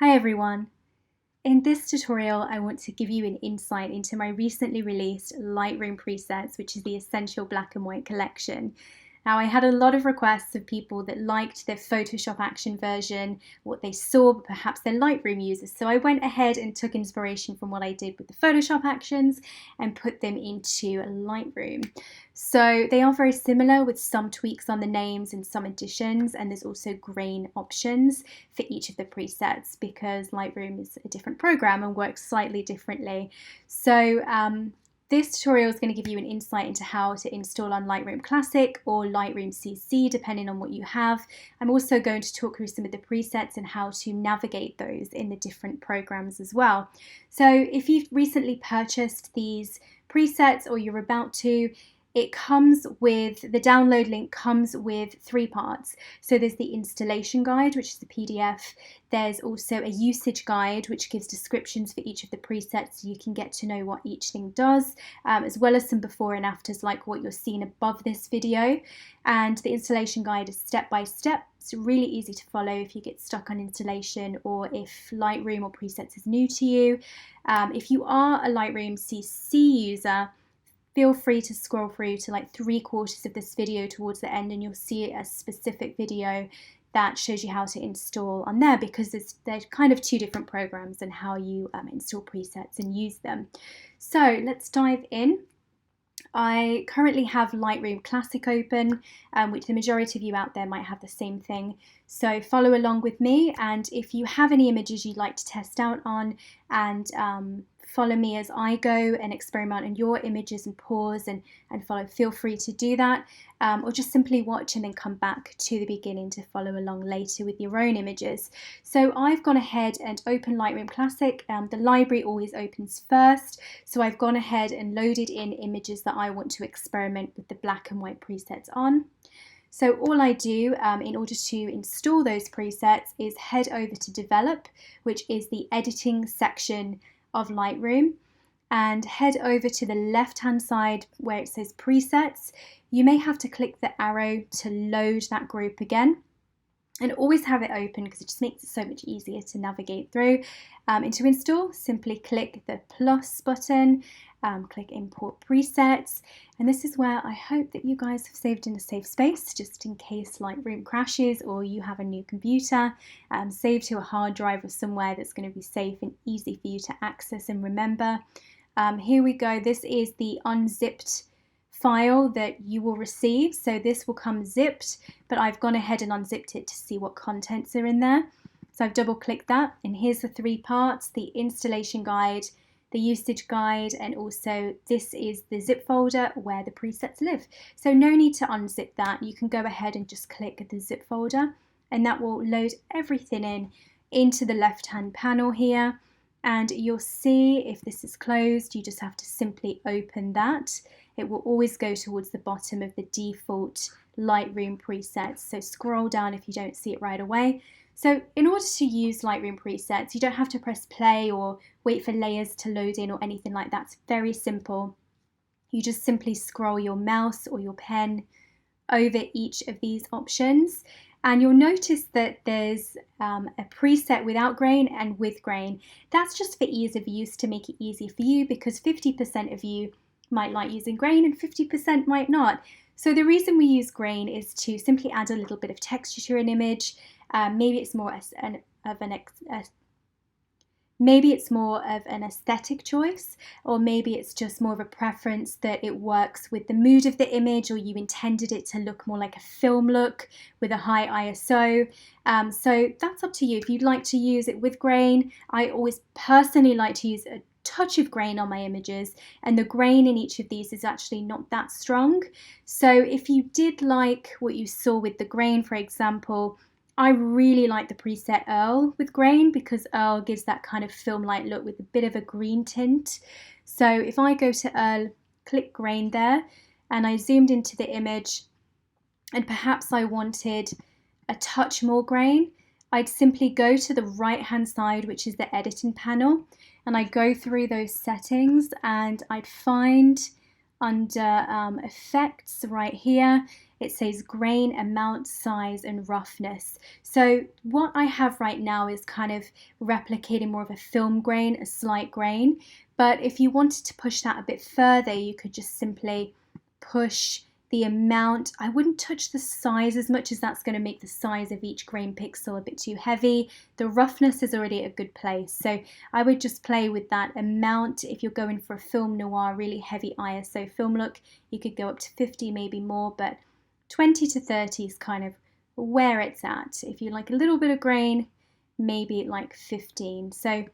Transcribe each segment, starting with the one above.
Hi everyone! In this tutorial I want to give you an insight into my recently released Lightroom presets, which is the Essential Black and White collection. Now I had a lot of requests of people that liked the Photoshop Action version, what they saw, but perhaps they're Lightroom users. So I went ahead and took inspiration from what I did with the Photoshop Actions and put them into Lightroom. So they are very similar with some tweaks on the names and some additions, and there's also grain options for each of the presets because Lightroom is a different program and works slightly differently. So this tutorial is going to give you an insight into how to install on Lightroom Classic or Lightroom CC, depending on what you have. I'm also going to talk through some of the presets and how to navigate those in the different programs as well. So if you've recently purchased these presets or you're about to, it comes with, the download link comes with 3 parts. So there's the installation guide, which is the PDF. There's also a usage guide, which gives descriptions for each of the presets so you can get to know what each thing does, as well as some before and afters like what you're seeing above this video. And the installation guide is step by step. It's really easy to follow if you get stuck on installation or if Lightroom or presets is new to you. If you are a Lightroom CC user, feel free to scroll through to like 3/4 of this video towards the end and you'll see a specific video that shows you how to install on there because they're kind of 2 different programs and how you install presets and use them. So let's dive in. I currently have Lightroom Classic open, which the majority of you out there might have the same thing. So follow along with me, and if you have any images you'd like to test out on and follow me as I go and experiment on your images and pause and follow, feel free to do that, or just simply watch and then come back to the beginning to follow along later with your own images. So I've gone ahead and opened Lightroom Classic. The library always opens first, so I've gone ahead and loaded in images that I want to experiment with the black and white presets on. So all I do in order to install those presets is head over to Develop, which is the editing section of Lightroom, and head over to the left hand side where it says presets. You may have to click the arrow to load that group again, and always have it open because it just makes it so much easier to navigate through. And to install, simply click the plus button, click import presets, and this is where I hope that you guys have saved in a safe space just in case Lightroom crashes or you have a new computer. Save to a hard drive or somewhere that's going to be safe and easy for you to access and remember. Here we go. This is the unzipped file that you will receive. So this will come zipped, but I've gone ahead and unzipped it to see what contents are in there. So I've double clicked that, and here's the 3 parts: the installation guide, the usage guide, and also this is the zip folder where the presets live. So no need to unzip that. You can go ahead and just click the zip folder, and that will load everything into the left hand panel here. And you'll see if this is closed, you just have to simply open that. It will always go towards the bottom of the default Lightroom presets. So scroll down if you don't see it right away. So in order to use Lightroom presets, you don't have to press play or wait for layers to load in or anything like that. It's very simple. You just simply scroll your mouse or your pen over each of these options, and you'll notice that there's a preset without grain and with grain. That's just for ease of use, to make it easy for you, because 50% of you might like using grain and 50% might not. So the reason we use grain is to simply add a little bit of texture to an image. Maybe it's more of an aesthetic choice, or maybe it's just more of a preference that it works with the mood of the image, or you intended it to look more like a film look with a high ISO. So that's up to you. If you'd like to use it with grain, I always personally like to use a touch of grain on my images, and the grain in each of these is actually not that strong. So if you did like what you saw with the grain, for example, I really like the preset Earl with grain because Earl gives that kind of film-like look with a bit of a green tint. So if I go to Earl, click grain there, and I zoomed into the image, and perhaps I wanted a touch more grain, I'd simply go to the right-hand side, which is the editing panel, and I'd go through those settings, and I'd find under effects right here, it says grain, amount, size, and roughness. So what I have right now is kind of replicating more of a film grain, a slight grain. But if you wanted to push that a bit further, you could just simply push the amount. I wouldn't touch the size as much, as that's going to make the size of each grain pixel a bit too heavy. The roughness is already at a good place, so I would just play with that amount. If you're going for a film noir, really heavy ISO film look, you could go up to 50, maybe more, but 20 to 30 is kind of where it's at. If you like a little bit of grain, maybe like 15. So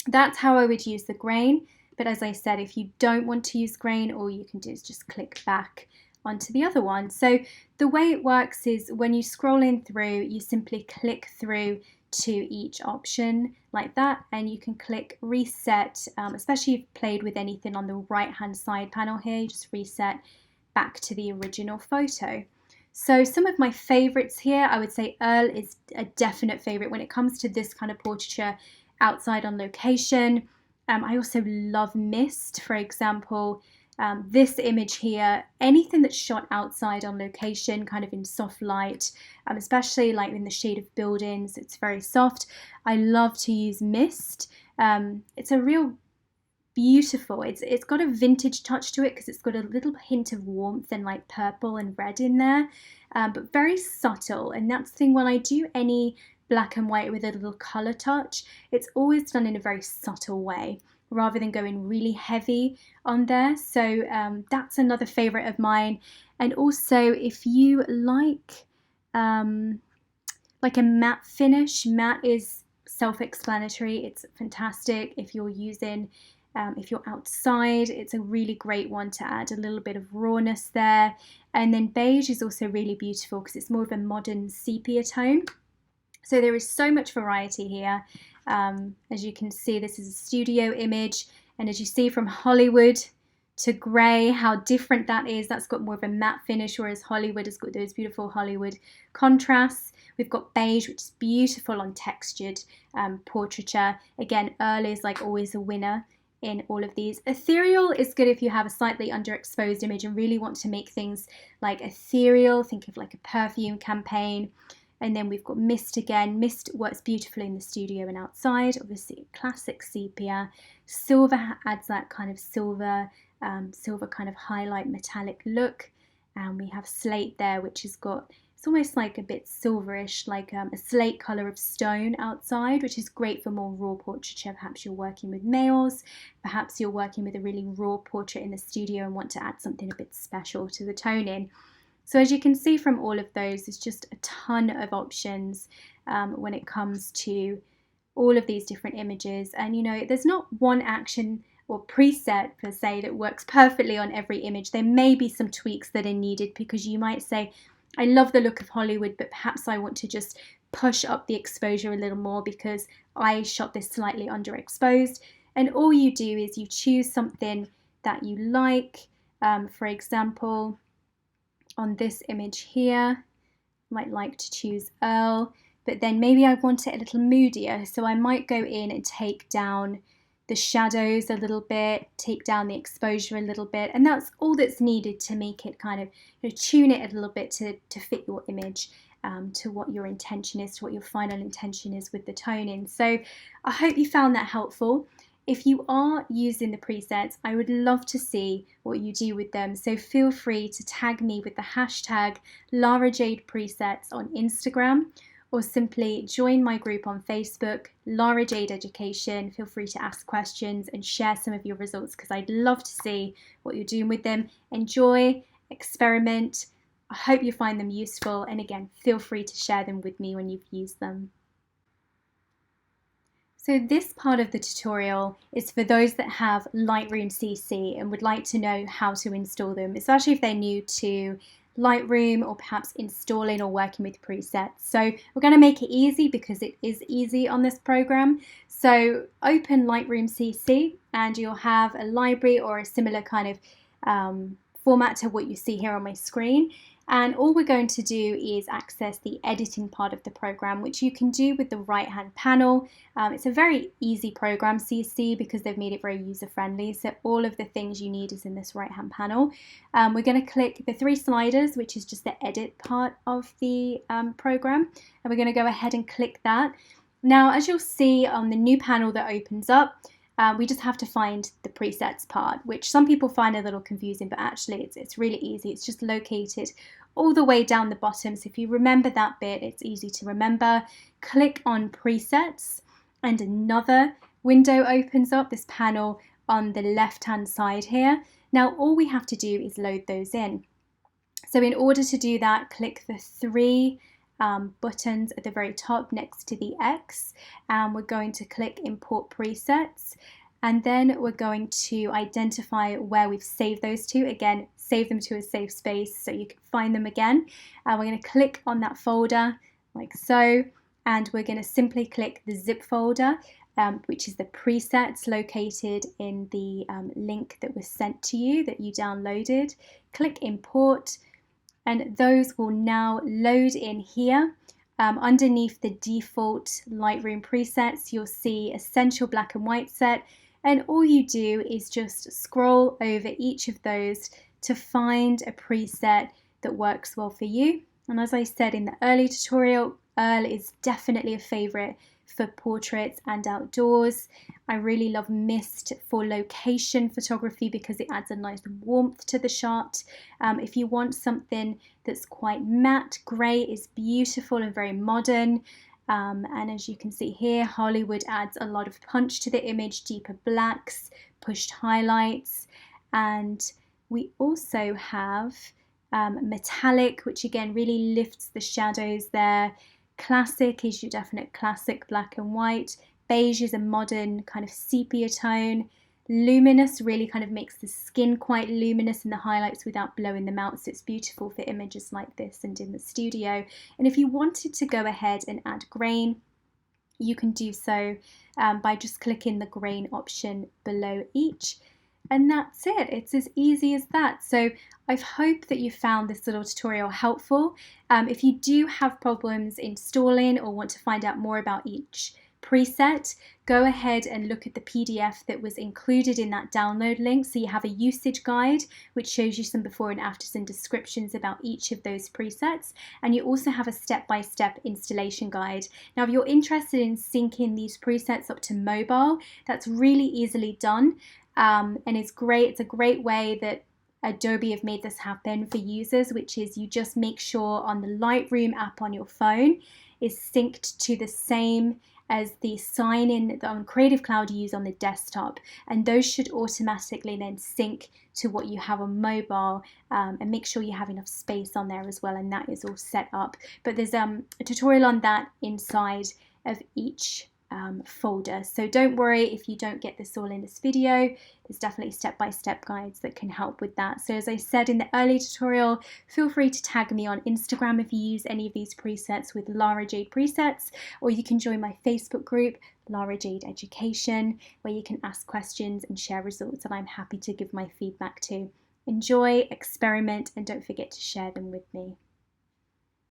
that's how I would use the grain. But as I said, if you don't want to use grain, all you can do is just click back onto the other one. So the way it works is when you scroll in through, you simply click through to each option like that, and you can click reset, especially if you've played with anything on the right hand side panel here, you just reset back to the original photo. So some of my favorites here, I would say Earl is a definite favorite when it comes to this kind of portraiture outside on location. I also love mist, for example. This image here, anything that's shot outside on location, kind of in soft light, especially like in the shade of buildings, it's very soft. I love to use mist. It's a real beautiful, it's got a vintage touch to it because it's got a little hint of warmth and like purple and red in there, but very subtle. And that's the thing, when I do any black and white with a little color touch, it's always done in a very subtle way rather than going really heavy on there. So that's another favorite of mine. And also, if you like a matte finish, matte is self-explanatory, it's fantastic. If you're using if you're outside, it's a really great one to add a little bit of rawness there. And then beige is also really beautiful because it's more of a modern sepia tone. So there is so much variety here. As you can see, this is a studio image, and as you see from Hollywood to grey, how different that is. That's got more of a matte finish, whereas Hollywood has got those beautiful Hollywood contrasts. We've got beige, which is beautiful on textured portraiture. Again, Earl is like always a winner in all of these. Ethereal is good if you have a slightly underexposed image and really want to make things like ethereal. Think of like a perfume campaign. And then we've got mist again. Mist works beautifully in the studio and outside. Obviously, classic sepia. Silver adds that kind of silver kind of highlight metallic look. And we have slate there, which has got, it's almost like a bit silverish, like a slate color of stone outside, which is great for more raw portraiture. Perhaps you're working with males, perhaps you're working with a really raw portrait in the studio and want to add something a bit special to the toning. So as you can see from all of those, there's just a ton of options when it comes to all of these different images. And you know, there's not one action or preset per se that works perfectly on every image. There may be some tweaks that are needed because you might say, I love the look of Hollywood, but perhaps I want to just push up the exposure a little more because I shot this slightly underexposed. And all you do is you choose something that you like. For example, on this image here, I might like to choose Earl, but then maybe I want it a little moodier. So I might go in and take down the shadows a little bit, take down the exposure a little bit, and that's all that's needed to make it kind of, you know, tune it a little bit to fit your image, to what your intention is, to what your final intention is with the toning. So I hope you found that helpful. If you are using the presets, I would love to see what you do with them. So feel free to tag me with the hashtag Lara Jade Presets on Instagram, or simply join my group on Facebook, Lara Jade Education. Feel free to ask questions and share some of your results because I'd love to see what you're doing with them. Enjoy, experiment. I hope you find them useful, and again, feel free to share them with me when you've used them. So this part of the tutorial is for those that have Lightroom CC and would like to know how to install them, especially if they're new to Lightroom or perhaps installing or working with presets. So we're going to make it easy because it is easy on this program. So open Lightroom CC and you'll have a library or a similar kind of format to what you see here on my screen. And all we're going to do is access the editing part of the program, which you can do with the right-hand panel. It's a very easy program, so you see, because they've made it very user-friendly. So all of the things you need is in this right-hand panel. We're going to click the three sliders, which is just the edit part of the program. And we're going to go ahead and click that. Now, as you'll see on the new panel that opens up, we just have to find the presets part, which some people find a little confusing, but actually it's really easy. It's just located all the way down the bottom. So if you remember that bit, it's easy to remember. Click on presets and another window opens up, this panel on the left-hand side here. Now all we have to do is load those in. So in order to do that, click the three buttons at the very top next to the X, and we're going to click import presets, and then we're going to identify where we've saved those to. Again, save them to a safe space so you can find them again. We're going to click on that folder like so, and we're going to simply click the zip folder, which is the presets located in the link that was sent to you that you downloaded. Click import, and those will now load in here. Underneath the default Lightroom presets, you'll see Essential Black and White Set, and all you do is just scroll over each of those to find a preset that works well for you. And as I said in the early tutorial, Earl is definitely a favorite for portraits and outdoors. I really love Mist for location photography because it adds a nice warmth to the shot. If you want something that's quite matte, grey is beautiful and very modern. And as you can see here, Hollywood adds a lot of punch to the image, deeper blacks, pushed highlights. And we also have metallic, which again really lifts the shadows there. Classic is your definite classic black and white. Beige is a modern kind of sepia tone. Luminous really kind of makes the skin quite luminous in the highlights without blowing them out, so it's beautiful for images like this and in the studio. And if you wanted to go ahead and add grain, you can do so by just clicking the grain option below each. And that's it. It's as easy as that. So I hope that you found this little tutorial helpful. If you do have problems installing or want to find out more about each preset, go ahead and look at the PDF that was included in that download link. So you have a usage guide which shows you some before and afters and descriptions about each of those presets, and you also have a step-by-step installation guide. Now if you're interested in syncing these presets up to mobile, that's really easily done. And it's great. It's a great way that Adobe have made this happen for users, which is you just make sure on the Lightroom app on your phone is synced to the same as the sign-in on Creative Cloud you use on the desktop, and those should automatically then sync to what you have on mobile, and make sure you have enough space on there as well, and that is all set up. But there's a tutorial on that inside of each folder, so don't worry if you don't get this all in this video. There's definitely step-by-step guides that can help with that. So as I said in the early tutorial, feel free to tag me on Instagram if you use any of these presets with Lara Jade Presets, or you can join my Facebook group, Lara Jade Education, where you can ask questions and share results, and I'm happy to give my feedback too. Enjoy, experiment, and don't forget to share them with me.